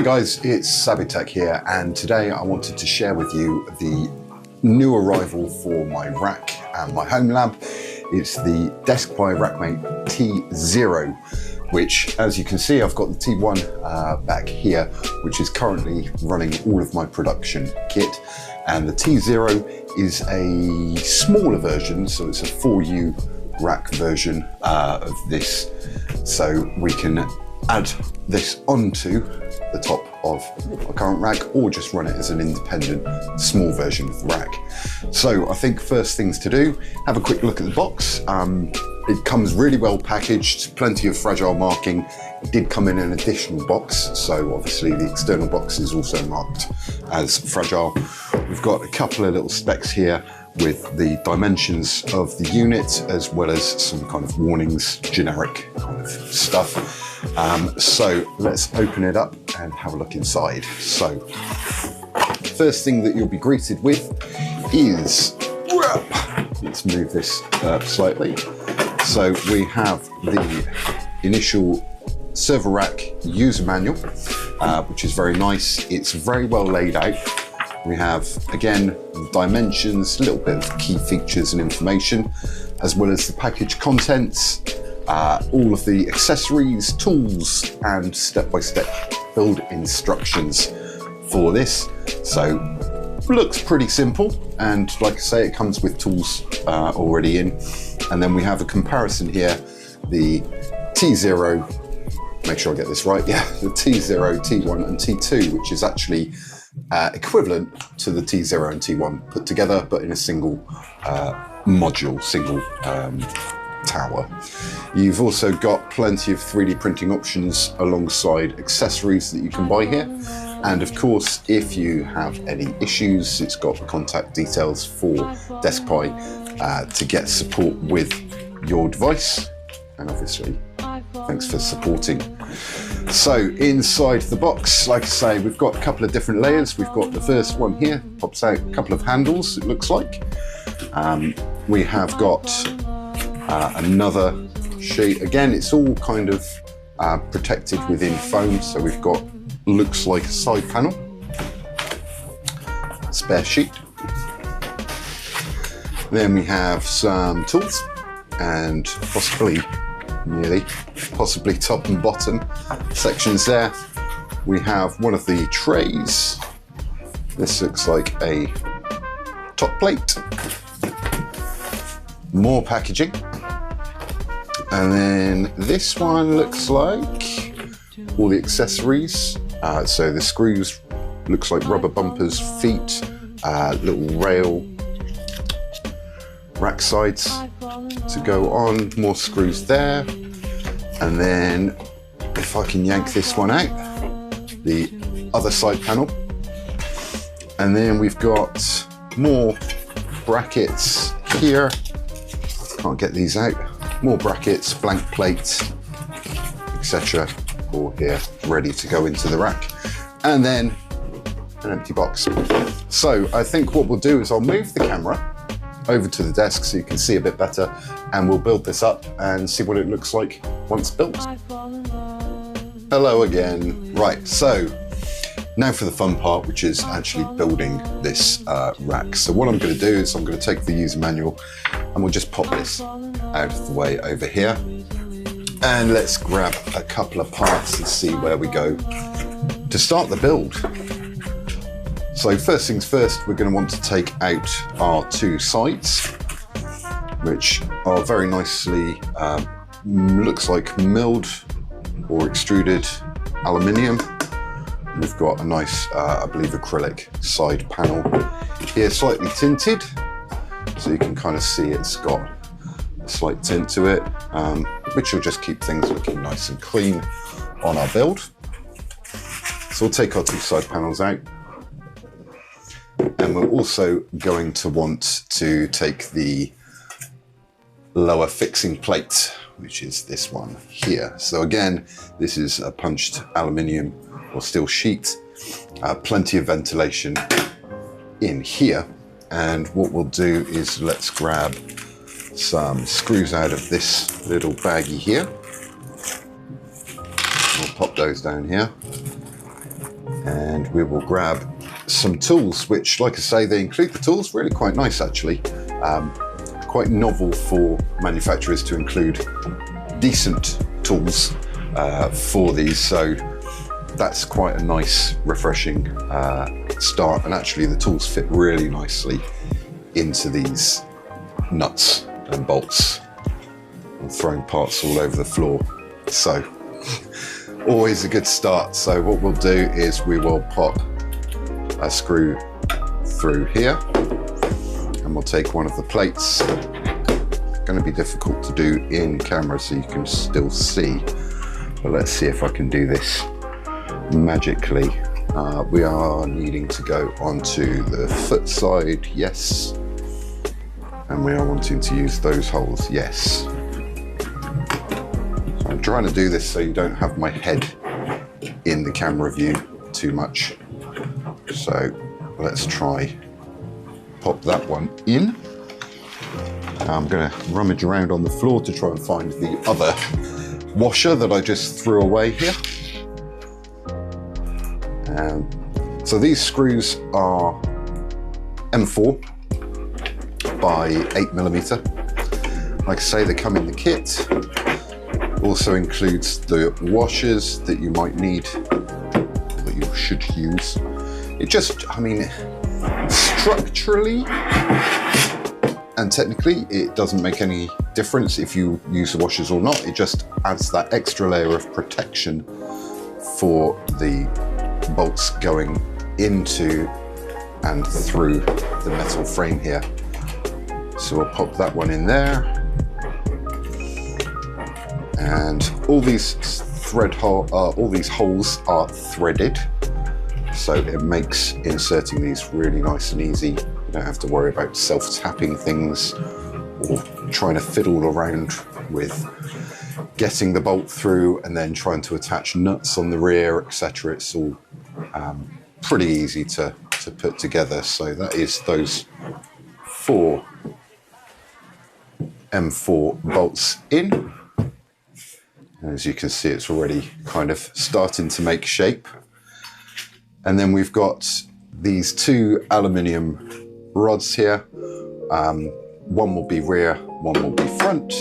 Hi guys, it's Sabitech here, and today I wanted to share with you the new arrival for my rack and my home lab. It's the Deskpi Rackmate T0, which, as you can see, I've got the T1 back here, which is currently running all of my production kit. And the T0 is a smaller version, so it's a 4U rack version of this. So we can add this onto the top of our current rack, or just run it as an independent small version of the rack. So I think first things to do, have a quick look at the box. It comes really well packaged, plenty of fragile marking. It did come in an additional box, so obviously the external box is also marked as fragile. We've got a couple of little specs here with the dimensions of the unit, as well as some kind of warnings, generic kind of stuff. So let's open it up and have a look inside. So first thing that you'll be greeted with is, let's move this slightly. So we have the initial server rack user manual, which is very nice. It's very well laid out. We have, again, dimensions, a little bit of key features and information, as well as the package contents, all of the accessories, tools, and step-by-step build instructions for this. So looks pretty simple, and like I say, it comes with tools already in. And then we have a comparison here, the T0, make sure I get this right, yeah, the T0, T1 and T2, which is actually equivalent to the T0 and T1 put together, but in a single module, single tower. You've also got plenty of 3D printing options alongside accessories that you can buy here. And of course, if you have any issues, it's got the contact details for Deskpi to get support with your device. And obviously, thanks for supporting. So inside the box, like I say, we've got a couple of different layers. We've got the first one here, pops out a couple of handles, it looks like. We have got another sheet. Again, it's all kind of protected within foam. So we've got, looks like a side panel, spare sheet. Then we have some tools and possibly top and bottom sections there. We have one of the trays. This looks like a top plate. More packaging. And then this one looks like all the accessories. So the screws looks like rubber bumpers, feet, little rail, rack sides to go on, more screws there. And then if I can yank this one out, the other side panel. And then we've got more brackets here. Can't get these out. More brackets, blank plates, etc. all here, ready to go into the rack. And then an empty box. So I think what we'll do is I'll move the camera over to the desk so you can see a bit better, and we'll build this up and see what it looks like once built. Hello again. Right, so now for the fun part, which is actually building this rack. So what I'm going to do is I'm going to take the user manual and we'll just pop this out of the way over here. And let's grab a couple of parts and see where we go to start the build. So first things first, we're going to want to take out our two sides, which are very nicely, looks like milled or extruded aluminium. We've got a nice, I believe, acrylic side panel here, slightly tinted, so you can kind of see it's got a slight tint to it, which will just keep things looking nice and clean on our build. So we'll take our two side panels out. And we're also going to want to take the lower fixing plate, which is this one here. So again, this is a punched aluminium or steel sheet, plenty of ventilation in here. And what we'll do is let's grab some screws out of this little baggie here. We'll pop those down here. And we will grab some tools, which, like I say, they include the tools, really quite nice actually. Quite novel for manufacturers to include decent tools for these, so that's quite a nice, refreshing start. And actually the tools fit really nicely into these nuts and bolts. I'm throwing parts all over the floor, so always a good start. So what we'll do is we will pop a screw through here, and we'll take one of the plates. Going to be difficult to do in camera so you can still see, but let's see if I can do this magically. We are needing to go onto the foot side, yes, and we are wanting to use those holes, yes. So I'm trying to do this so you don't have my head in the camera view too much. So let's try pop that one in. I'm going to rummage around on the floor to try and find the other washer that I just threw away here. So these screws are M4 by 8mm. Like I say, they come in the kit. Also includes the washers that you might need, that you should use. It just, I mean, structurally and technically, it doesn't make any difference if you use the washers or not. It just adds that extra layer of protection for the bolts going into and through the metal frame here. So we'll pop that one in there. And all these holes are threaded, so it makes inserting these really nice and easy. You don't have to worry about self-tapping things or trying to fiddle around with getting the bolt through and then trying to attach nuts on the rear, etc. It's all pretty easy to put together. So that is those 4 M4 bolts in. As you can see, it's already kind of starting to make shape. And then we've got these 2 aluminium rods here. One will be rear, one will be front.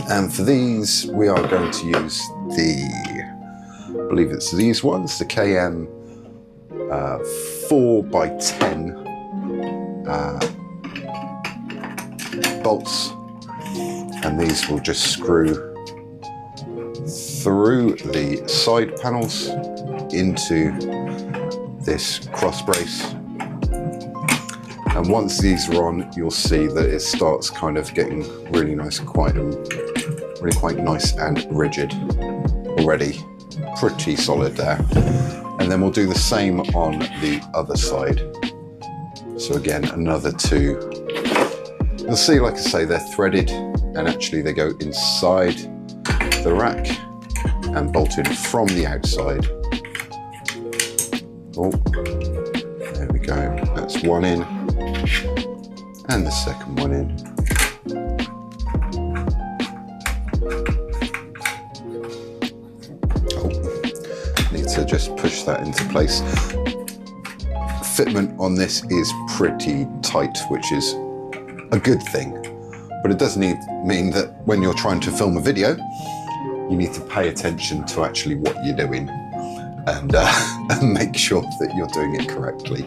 And for these, we are going to use I believe it's these ones, the KM 4x10 bolts. And these will just screw through the side panels into this cross brace. And once these are on, you'll see that it starts kind of getting really nice, quite nice and rigid already. Pretty solid there. And then we'll do the same on the other side. So again, another 2. You'll see, like I say, they're threaded, and actually they go inside the rack and bolted from the outside. Oh, there we go. That's one in, and the second one in. Oh, need to just push that into place. Fitment on this is pretty tight, which is a good thing, but it does mean that when you're trying to film a video, you need to pay attention to actually what you're doing and make sure that you're doing it correctly.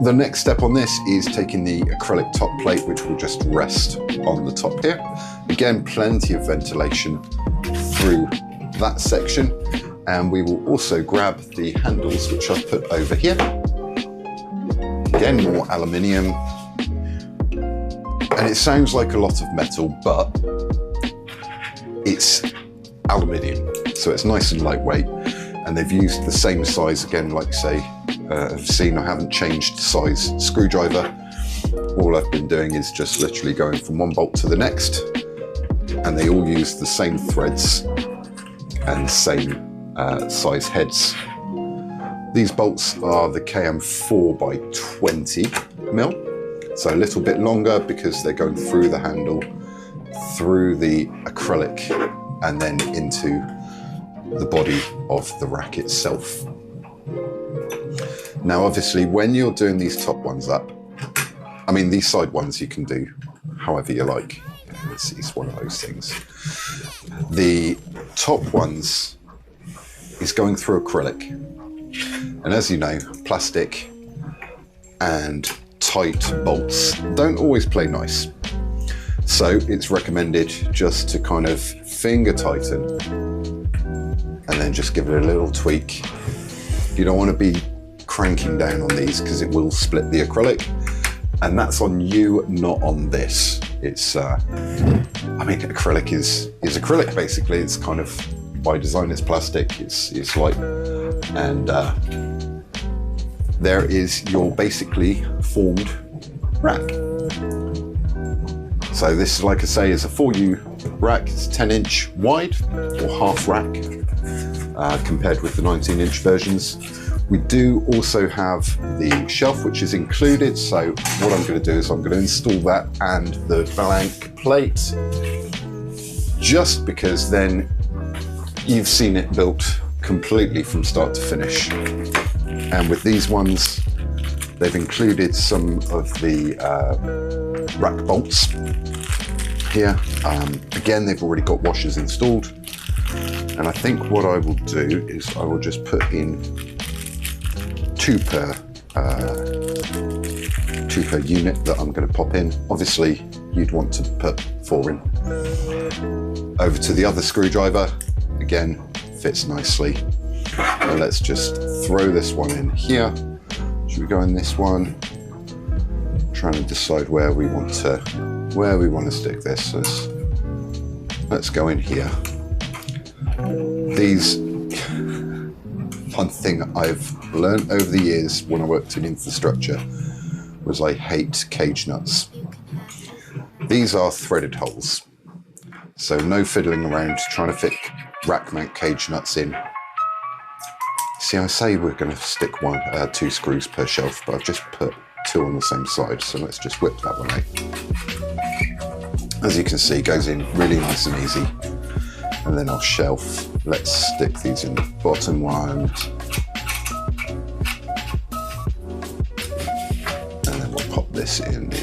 The next step on this is taking the acrylic top plate, which will just rest on the top here. Again, plenty of ventilation through that section. And we will also grab the handles, which I've put over here. Again, more aluminium. And it sounds like a lot of metal, but it's aluminium, so it's nice and lightweight, and they've used the same size, again, like say, I've seen I haven't changed size screwdriver. All I've been doing is just literally going from one bolt to the next, and they all use the same threads and same size heads. These bolts are the KM 4x20mm, so a little bit longer because they're going through the handle, through the acrylic, and then into the body of the rack itself. Now, obviously, when you're doing these top ones up, I mean, these side ones you can do however you like. It's one of those things. The top ones is going through acrylic. And as you know, plastic and tight bolts don't always play nice. So it's recommended just to kind of finger tighten and then just give it a little tweak. You don't want to be cranking down on these because it will split the acrylic, and that's on you, not on this. It's, I mean, acrylic is acrylic basically. It's kind of, by design, it's plastic, it's light, and there is your basically formed rack. So this, like I say, is a 4U rack. It's 10-inch wide, or half rack, compared with the 19-inch versions. We do also have the shelf, which is included. So what I'm going to do is I'm going to install that and the blank plate, just because then you've seen it built completely from start to finish. And with these ones, they've included some of the rack bolts here. Again, they've already got washers installed. And I think what I will do is I will just put in two per unit that I'm going to pop in. Obviously, you'd want to put 4 in. Over to the other screwdriver, again, fits nicely. And let's just throw this one in here. Should we go in this one? Trying to decide where we want to stick this. Let's go in here. These, one thing I've learned over the years when I worked in infrastructure was I hate cage nuts. These are threaded holes, so no fiddling around trying to fit rack mount cage nuts in. See, I say we're going to stick 2 screws per shelf, but I've just put 2 on the same side, so let's just whip that one out. As you can see, it goes in really nice and easy. And then our shelf, let's stick these in the bottom one. And then we'll pop this in the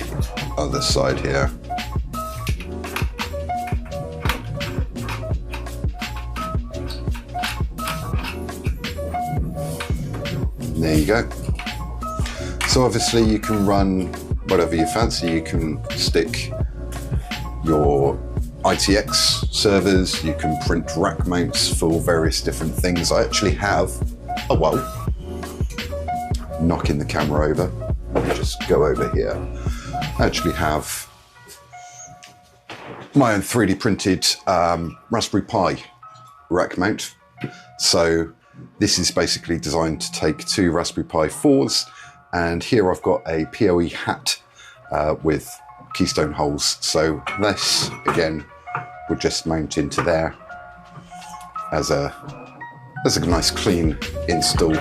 other side here. There you go. So obviously you can run whatever you fancy. You can stick your ITX servers, you can print rack mounts for various different things. I actually have, knocking the camera over, let me just go over here. I actually have my own 3D printed Raspberry Pi rack mount. So this is basically designed to take 2 Raspberry Pi 4s, and here I've got a PoE hat with keystone holes. So this, again, would just mount into there as a nice clean install.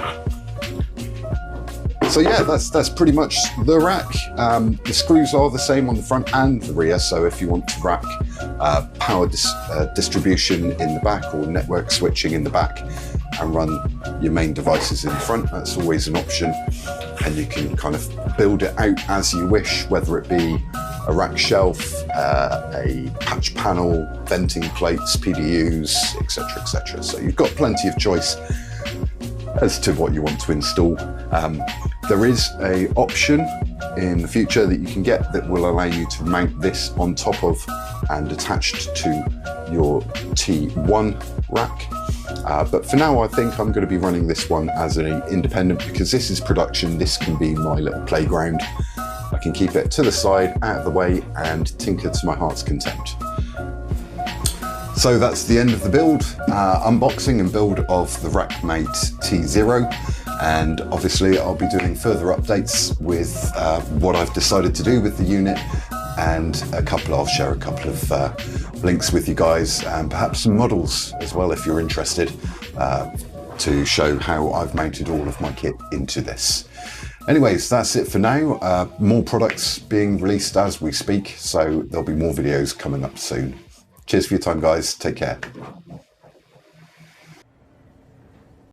So yeah, that's pretty much the rack. The screws are the same on the front and the rear, so if you want to rack power distribution in the back or network switching in the back and run your main devices in the front, that's always an option. And you can kind of build it out as you wish, whether it be a rack shelf, a patch panel, venting plates, PDUs, etc., etc. So you've got plenty of choice as to what you want to install. There is an option in the future that you can get that will allow you to mount this on top of and attached to your T1 rack. But for now, I think I'm going to be running this one as an independent, because this is production. This can be my little playground. I can keep it to the side, out of the way, and tinker to my heart's content. So that's the end of the build, unboxing and build of the Rackmate T0. And obviously I'll be doing further updates with what I've decided to do with the unit, and I'll share a couple of links with you guys, and perhaps some models as well if you're interested, to show how I've mounted all of my kit into this. Anyways, that's it for now. More products being released as we speak, so there'll be more videos coming up soon. Cheers for your time, guys. Take care.